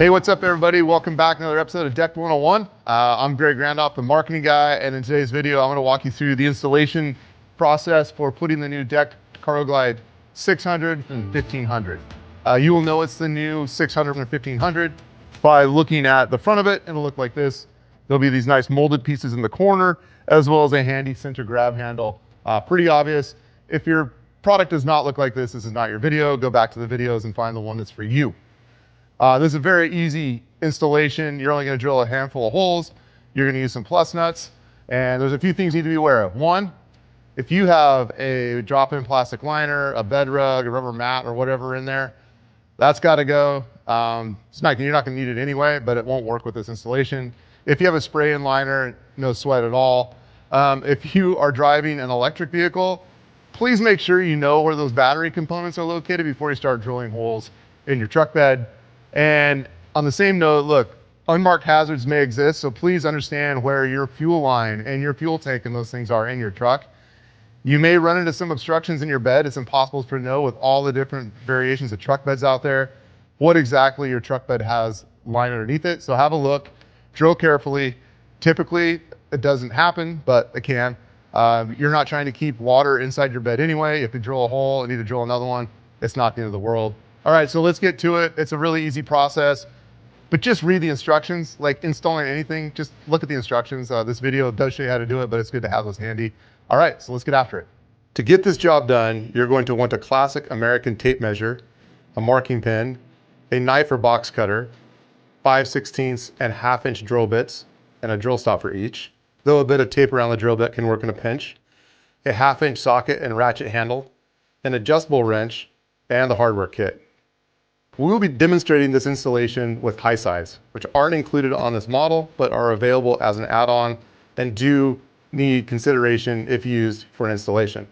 Hey, what's up everybody? Welcome back to another episode of Decked 101. I'm Greg Randolph, the marketing guy, and in today's video, I'm gonna walk you through the installation process for putting the new DECKED CargoGlide 600 and 1500. You will know it's the new 600 and 1500 by looking at the front of it. It'll look like this. There'll be these nice molded pieces in the corner, as well as a handy center grab handle. Pretty obvious. If your product does not look like this is not your video. Go back to the videos and find the one that's for you. This is a very easy installation. You're only gonna drill a handful of holes. You're gonna use some plus nuts, and there's a few things you need to be aware of. One, if you have a drop-in plastic liner, a bed rug, a rubber mat, or whatever in there, that's gotta go. You're not gonna need it anyway, but it won't work with this installation. If you have a spray-in liner, no sweat at all. If you are driving an electric vehicle, please make sure you know where those battery components are located before you start drilling holes in your truck bed. And on the same note, look, unmarked hazards may exist, so please understand where your fuel line and your fuel tank and those things are in your truck. You may run into some obstructions in your bed. It's impossible to know with all the different variations of truck beds out there, what exactly your truck bed has lying underneath it. So have a look, drill carefully. Typically, it doesn't happen, but it can. You're not trying to keep water inside your bed anyway. If you drill a hole and need to drill another one, it's not the end of the world. All right, so let's get to it. It's a really easy process, but just read the instructions. Like installing anything, just look at the instructions. This video does show you how to do it, but it's good to have those handy. All right, so let's get after it. To get this job done, you're going to want a classic American tape measure, a marking pen, a knife or box cutter, 5/16 and 1/2 inch drill bits, and a drill stop for each. Though a bit of tape around the drill bit can work in a pinch, a 1/2 inch socket and ratchet handle, an adjustable wrench, and the hardware kit. We will be demonstrating this installation with high sides, which aren't included on this model, but are available as an add-on and do need consideration if used for an installation.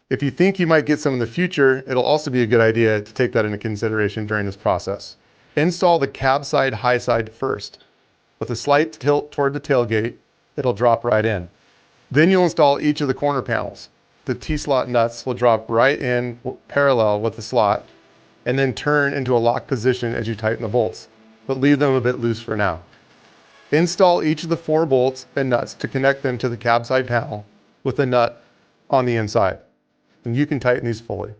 If you think you might get some in the future, it'll also be a good idea to take that into consideration during this process. Install the cab side high side first. With a slight tilt toward the tailgate, it'll drop right in. Then you'll install each of the corner panels. The T-slot nuts will drop right in parallel with the slot, and then turn into a locked position as you tighten the bolts, but leave them a bit loose for now. Install each of the 4 bolts and nuts to connect them to the cab side panel with the nut on the inside, and you can tighten these fully.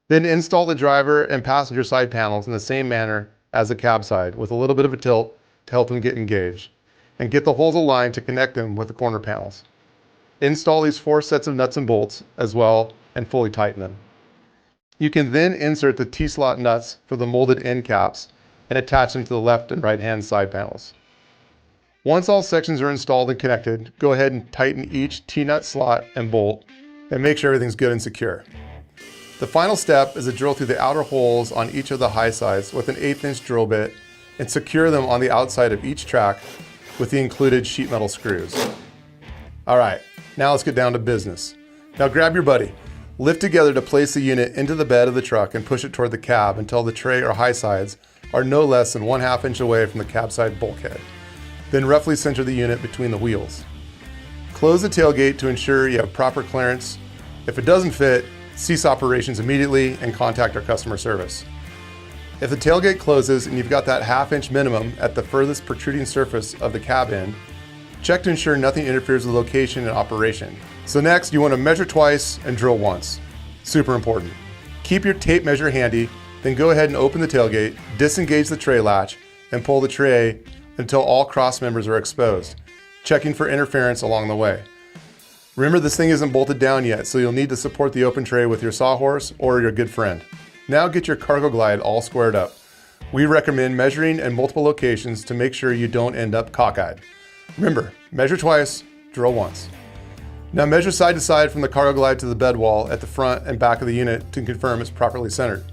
Then install the driver and passenger side panels in the same manner as the cab side, with a little bit of a tilt to help them get engaged, and get the holes aligned to connect them with the corner panels. Install these 4 sets of nuts and bolts as well and fully tighten them. You can then insert the T-slot nuts for the molded end caps and attach them to the left and right hand side panels. Once all sections are installed and connected, go ahead and tighten each T-nut slot and bolt and make sure everything's good and secure. The final step is to drill through the outer holes on each of the high sides with an 1/8 inch drill bit and secure them on the outside of each track with the included sheet metal screws. All right, now let's get down to business. Now grab your buddy. Lift together to place the unit into the bed of the truck and push it toward the cab until the tray or high sides are no less than 1/2 inch away from the cab side bulkhead. Then roughly center the unit between the wheels. Close the tailgate to ensure you have proper clearance. If it doesn't fit, cease operations immediately and contact our customer service. If the tailgate closes and you've got that 1/2 inch minimum at the furthest protruding surface of the cab end, check to ensure nothing interferes with location and operation. So next, you want to measure twice and drill once. Super important. Keep your tape measure handy, then go ahead and open the tailgate, disengage the tray latch, and pull the tray until all cross members are exposed, checking for interference along the way. Remember, this thing isn't bolted down yet, so you'll need to support the open tray with your sawhorse or your good friend. Now get your CargoGlide all squared up. We recommend measuring in multiple locations to make sure you don't end up cockeyed. Remember, measure twice, drill once. Now measure side to side from the CargoGlide to the bed wall at the front and back of the unit to confirm it's properly centered.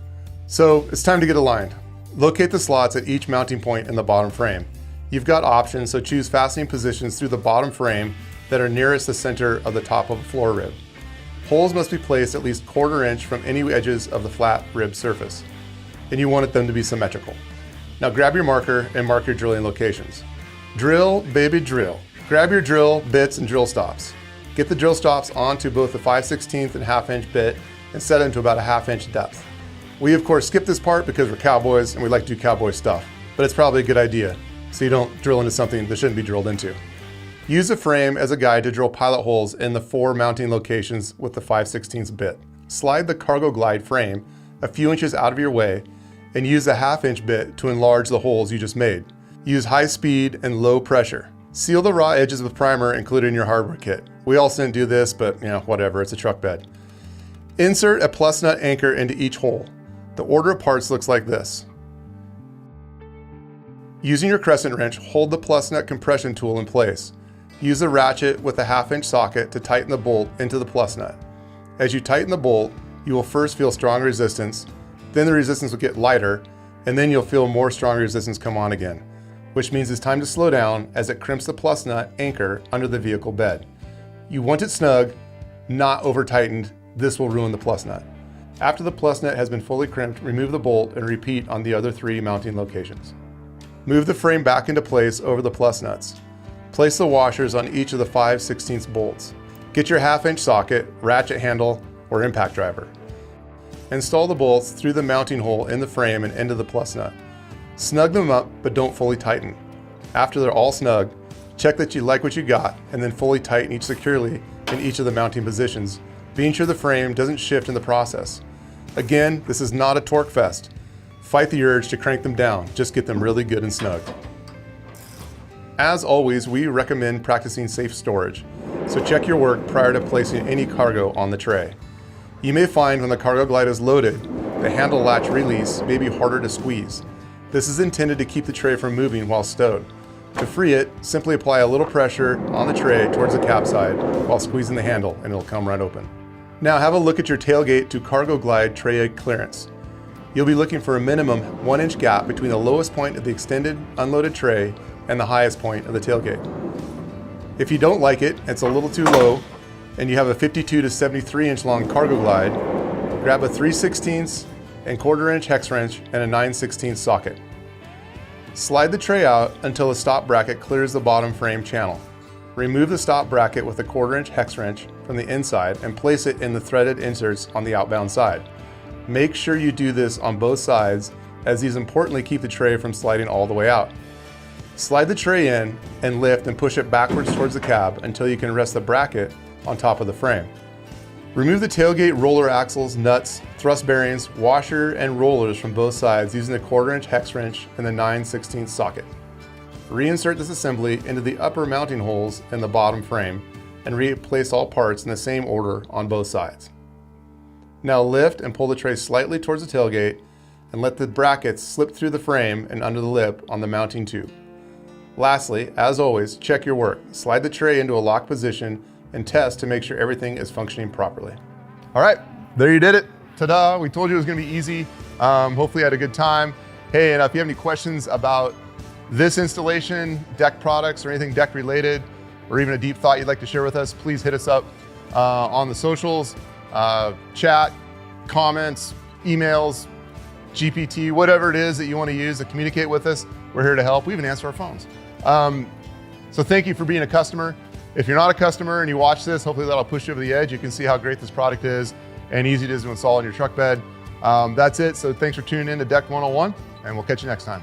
So it's time to get aligned. Locate the slots at each mounting point in the bottom frame. You've got options, so choose fastening positions through the bottom frame that are nearest the center of the top of the floor rib. Holes must be placed at least 1/4 inch from any edges of the flat rib surface, and you want them to be symmetrical. Now grab your marker and mark your drilling locations. Drill, baby, drill. Grab your drill bits and drill stops. Get the drill stops onto both the 5/16 and 1/2 inch bit and set them to about a 1/2 inch depth. We of course skip this part because we're cowboys and we like to do cowboy stuff. but it's probably a good idea so you don't drill into something that shouldn't be drilled into. Use the frame as a guide to drill pilot holes in the 4 mounting locations with the 5/16 bit. Slide the CargoGlide frame a few inches out of your way and use a 1/2 inch bit to enlarge the holes you just made. Use high speed and low pressure. Seal the raw edges with primer included in your hardware kit. We also didn't do this, but whatever, it's a truck bed. Insert a plus nut anchor into each hole. The order of parts looks like this. Using your crescent wrench, hold the plus nut compression tool in place. Use a ratchet with a 1/2 inch socket to tighten the bolt into the plus nut. As you tighten the bolt, you will first feel strong resistance, then the resistance will get lighter, and then you'll feel more strong resistance come on again, which means it's time to slow down as it crimps the plus nut anchor under the vehicle bed. You want it snug, not over tightened. This will ruin the plus nut. After the plus nut has been fully crimped, remove the bolt and repeat on the other 3 mounting locations. Move the frame back into place over the plus nuts. Place the washers on each of the 5/16 bolts. Get your 1/2 inch socket, ratchet handle, or impact driver. Install the bolts through the mounting hole in the frame and into the plus nut. Snug them up, but don't fully tighten. After they're all snug, check that you like what you got, and then fully tighten each securely in each of the mounting positions, being sure the frame doesn't shift in the process. Again, this is not a torque fest. Fight the urge to crank them down, just get them really good and snug. As always, we recommend practicing safe storage, so check your work prior to placing any cargo on the tray. You may find when the CargoGlide is loaded, the handle latch release may be harder to squeeze. This is intended to keep the tray from moving while stowed. To free it, simply apply a little pressure on the tray towards the cap side while squeezing the handle and it'll come right open. Now have a look at your tailgate to CargoGlide tray clearance. You'll be looking for a minimum 1 inch gap between the lowest point of the extended unloaded tray and the highest point of the tailgate. If you don't like it, it's a little too low, and you have a 52 to 73 inch long CargoGlide, grab a 3/16 and 1/4 inch hex wrench and a 9/16 socket. Slide the tray out until the stop bracket clears the bottom frame channel. Remove the stop bracket with a 1/4 inch hex wrench from the inside and place it in the threaded inserts on the outbound side. Make sure you do this on both sides, as these importantly keep the tray from sliding all the way out. Slide the tray in and lift and push it backwards towards the cab until you can rest the bracket on top of the frame. Remove the tailgate roller axles, nuts, thrust bearings, washer, and rollers from both sides using the 1/4 inch hex wrench and the 9/16 socket. Reinsert this assembly into the upper mounting holes in the bottom frame and replace all parts in the same order on both sides. Now lift and pull the tray slightly towards the tailgate and let the brackets slip through the frame and under the lip on the mounting tube. Lastly, as always, check your work. Slide the tray into a locked position and test to make sure everything is functioning properly. All right, there you did it. Ta-da, we told you it was gonna be easy. Hopefully you had a good time. Hey, and if you have any questions about this installation, deck products, or anything deck related, or even a deep thought you'd like to share with us, please hit us up on the socials, chat, comments, emails, GPT, whatever it is that you wanna use to communicate with us. We're here to help. We even answer our phones. So thank you for being a customer. If you're not a customer and you watch this, hopefully that'll push you over the edge. You can see how great this product is and easy it is to install in your truck bed. That's it. So thanks for tuning in to Deck 101, and we'll catch you next time.